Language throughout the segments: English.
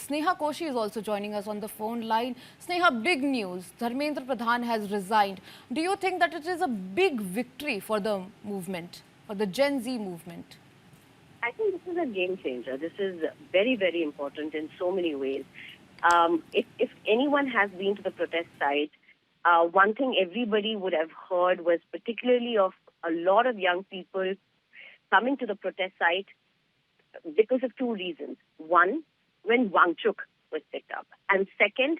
Sneha Koshi is also joining us on the phone line. Sneha, big news. Dharmendra Pradhan has resigned. Do you think that it is a big victory for the movement, for the Gen Z movement? I think this is a game changer. This is very, very important in so many ways. If anyone has been to the protest site, one thing everybody would have heard was particularly of a lot of young people coming to the protest site because of two reasons. One, when Wangchuk was picked up. And second,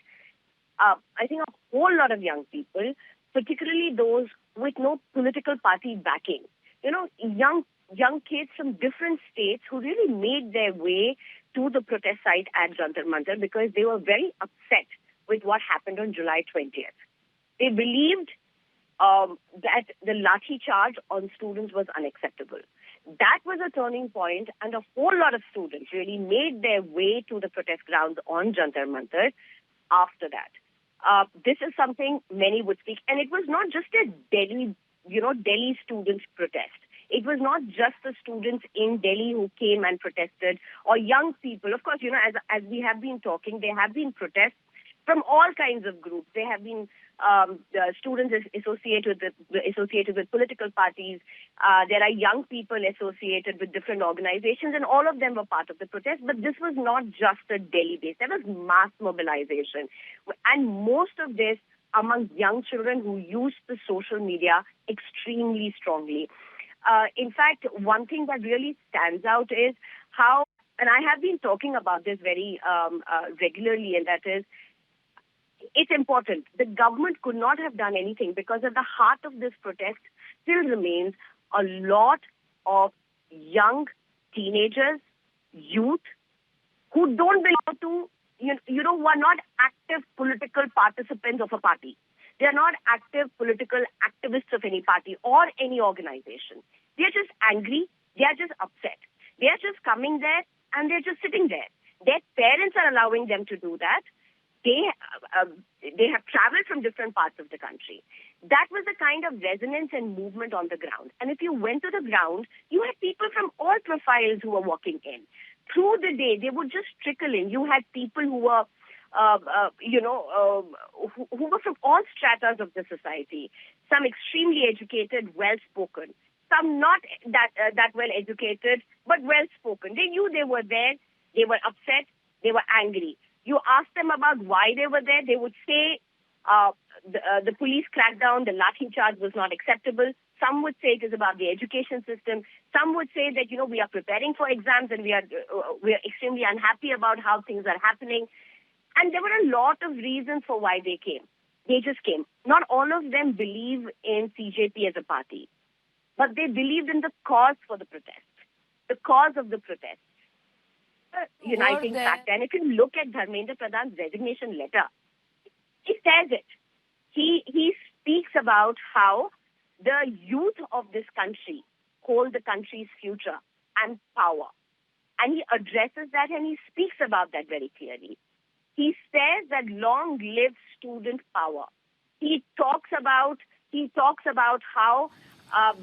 I think a whole lot of young people, particularly those with no political party backing, young kids from different states who really made their way to the protest site at Jantar Mantar because they were very upset with what happened on July 20th. They believed that the lathi charge on students was unacceptable. That was a turning point, and a whole lot of students really made their way to the protest grounds on Jantar Mantar after that. This is something many would speak, and it was not just a Delhi students' protest. It was not just the students in Delhi who came and protested, or young people. Of course, as we have been talking, there have been protests from all kinds of groups. There have been students associated with political parties. There are young people associated with different organizations, and all of them were part of the protest. But this was not just a Delhi-based. There was mass mobilization. And most of this among young children who use the social media extremely strongly. In fact, one thing that really stands out is how, and I have been talking about this very regularly, and that is, it's important. The government could not have done anything because at the heart of this protest still remains a lot of young teenagers, youth, who don't belong to, who are not active political participants of a party. They are not active political activists of any party or any organization. They are just angry. They are just upset. They are just coming there and they're just sitting there. Their parents are allowing them to do that. They have traveled from different parts of the country. That was the kind of resonance and movement on the ground. And if you went to the ground, you had people from all profiles who were walking in. Through the day, they would just trickle in. You had people who were who were from all stratas of the society. Some extremely educated, well-spoken. Some not that well-educated, but well-spoken. They knew they were there. They were upset. They were angry. You ask them about why they were there, they would say the police crackdown, the lathi charge was not acceptable. Some would say it is about the education system. Some would say that, we are preparing for exams and we are extremely unhappy about how things are happening. And there were a lot of reasons for why they came. They just came. Not all of them believe in CJP as a party, but they believed in the cause for the protest, the cause of the protest. Uniting factor. And if you look at Dharmendra Pradhan's resignation letter, he says it. He speaks about how the youth of this country hold the country's future and power. And he addresses that and he speaks about that very clearly. He says that long live student power. He talks about how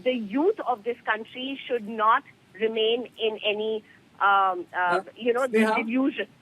the youth of this country should not remain in any, Sneha? delusion.